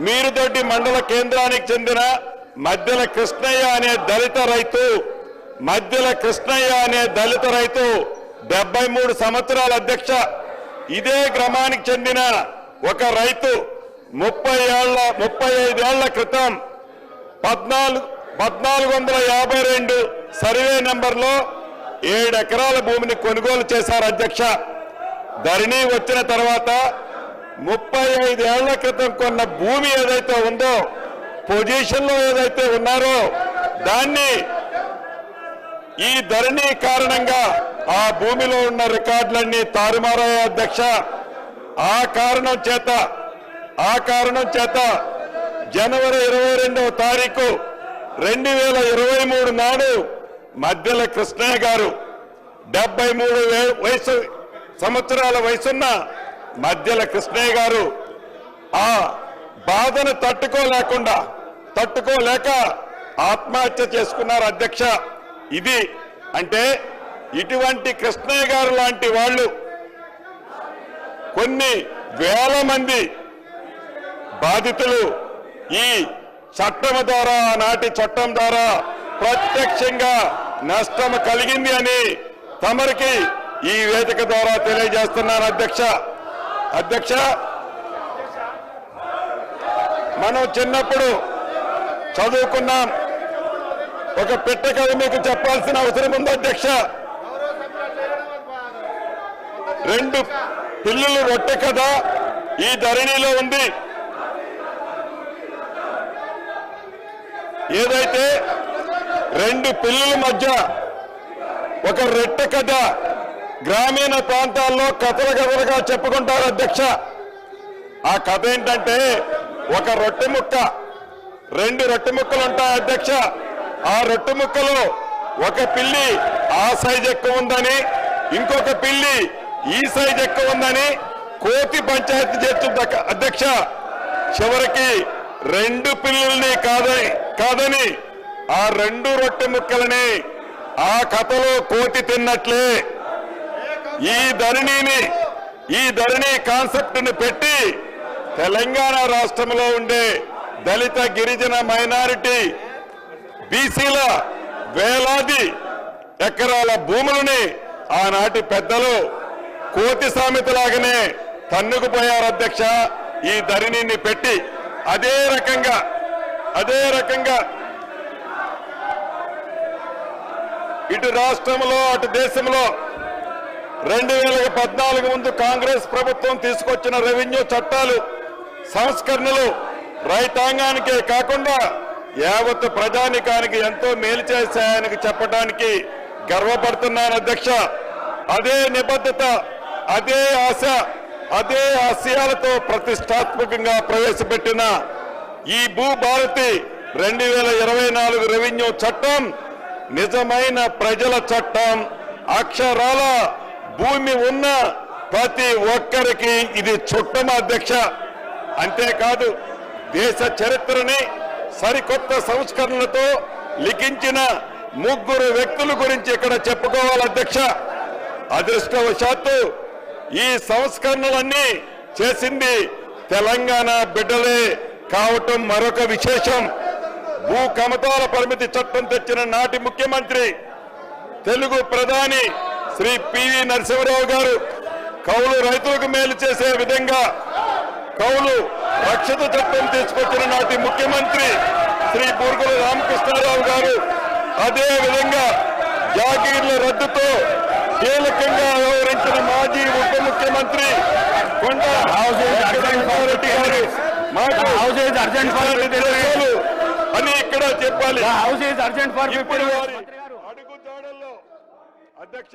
మీరుదొడ్డి మండల కేంద్రానికి చెందిన మధ్యల కృష్ణయ్య అనే దళిత రైతు 73 సంవత్సరాల అధ్యక్ష ఇదే గ్రామానికి చెందిన ఒక రైతు 35 ఏళ్ల క్రితం 1452 సర్వే నెంబర్లో 7 ఎకరాల భూమిని కొనుగోలు చేశారు అధ్యక్ష. ధరణి వచ్చిన తర్వాత 35 ఏళ్ల క్రితం కొన్న భూమి ఏదైతే ఉందో పొజిషన్లో ఏదైతే ఉన్నారో దాన్ని ఈ ధరణి కారణంగా ఆ భూమిలో ఉన్న రికార్డులన్నీ తారుమారయ్యాయి అధ్యక్ష. ఆ కారణం చేత జనవరి 22వ తారీఖు 2023 నాడు మధ్యల కృష్ణయ్య గారు 73 సంవత్సరాల వయసున్న మధ్యల కృష్ణయ్య గారు ఆ బాధను తట్టుకోలేక ఆత్మహత్య చేసుకున్నారు అధ్యక్ష. ఇది అంటే ఇటువంటి కృష్ణయ్య గారు లాంటి వాళ్ళు కొన్ని వేల మంది బాధితులు ఈ చట్టం ద్వారా ఆనాటి చట్టం ద్వారా ప్రత్యక్షంగా నష్టం కలిగింది అని తమరికి ఈ వేదిక ద్వారా తెలియజేస్తున్నాను అధ్యక్ష. మనం చిన్నప్పుడు చదువుకున్నాం. ఒక పెట్ట కథ మీకు చెప్పాల్సిన అవసరం ఉంది అధ్యక్ష. 2 పిల్లులు రొట్టె కథ ఈ ధరణిలో ఉంది. ఏదైతే 2 పిల్లుల మధ్య ఒక రొట్టె కథ గ్రామీణ ప్రాంతాల్లో కథలుగా చెప్పుకుంటారు అధ్యక్ష. ఆ కథ ఏంటంటే ఒక రొట్టె ముక్క 2 రొట్టె ముక్కలు ఉంటాయి అధ్యక్ష. ఆ రొట్టె ముక్కలో ఒక పిల్లి ఆ సైజ్ ఎక్కువ ఉందని ఇంకొక పిల్లి ఈ సైజ్ ఎక్కువ ఉందని కోతి పంచాయతీ చేస్తుంది అధ్యక్ష. చివరికి 2 పిల్లుల్ని కాదని ఆ 2 రొట్టె ముక్కలని ఆ కథలో కోతి తిన్నట్లే ఈ ధరణి కాన్సెప్ట్ ని పెట్టి తెలంగాణ రాష్ట్రంలో ఉండే దళిత గిరిజన మైనారిటీ బీసీల వేలాది ఎకరాల భూములని ఆనాటి పెద్దలు కోతి సామెతలాగానే తన్నుకుపోయారు అధ్యక్ష. ఈ ధరణిని పెట్టి అదే రకంగా ఇటు రాష్ట్రంలో అటు దేశంలో 2014 ముందు కాంగ్రెస్ ప్రభుత్వం తీసుకొచ్చిన రెవెన్యూ చట్టాలు సంస్కరణలు రైతాంగానికే కాకుండా యావత్ ప్రజానికానికి ఎంతో మేలు చేశాయని చెప్పడానికి గర్వపడుతున్నాను అధ్యక్ష. అదే నిబద్ధత, అదే ఆశ, అదే ఆశయాలతో ప్రతిష్టాత్మకంగా ప్రవేశపెట్టిన ఈ భూభారతి 2024 రెవెన్యూ చట్టం నిజమైన ప్రజల చట్టం. అక్షరాల భూమి ఉన్న ప్రతి ఒక్కరికి ఇది చుట్టం అధ్యక్ష. అంతేకాదు దేశ చరిత్రని సరికొత్త సంస్కరణలతో లిఖించిన 3 వ్యక్తుల గురించి ఇక్కడ చెప్పుకోవాలి అధ్యక్ష. అదృష్టవశాత్తు ఈ సంస్కరణలన్నీ చేసింది తెలంగాణ బిడ్డలే కావటం మరొక విశేషం. భూ కమతాల పరిమితి చట్టం తెచ్చిన నాటి ముఖ్యమంత్రి తెలుగు ప్రధాని శ్రీ పివి నరసింహారావు గారు కౌలు రైతులకు మేలు చేసే విధంగా కౌలు రక్షిత చట్టం తీసుకొచ్చిన నాటి ముఖ్యమంత్రి శ్రీ బూర్గుల రామకృష్ణారావు గారు అదే విధంగా జాగీర్ల రద్దుతో కీలకంగా వ్యవహరించిన మాజీ ఉప ముఖ్యమంత్రి కొండ రెడ్డి గారు అని ఇక్కడ చెప్పాలి. ఇప్పుడు వారి అడుగుజాడల్లో అధ్యక్ష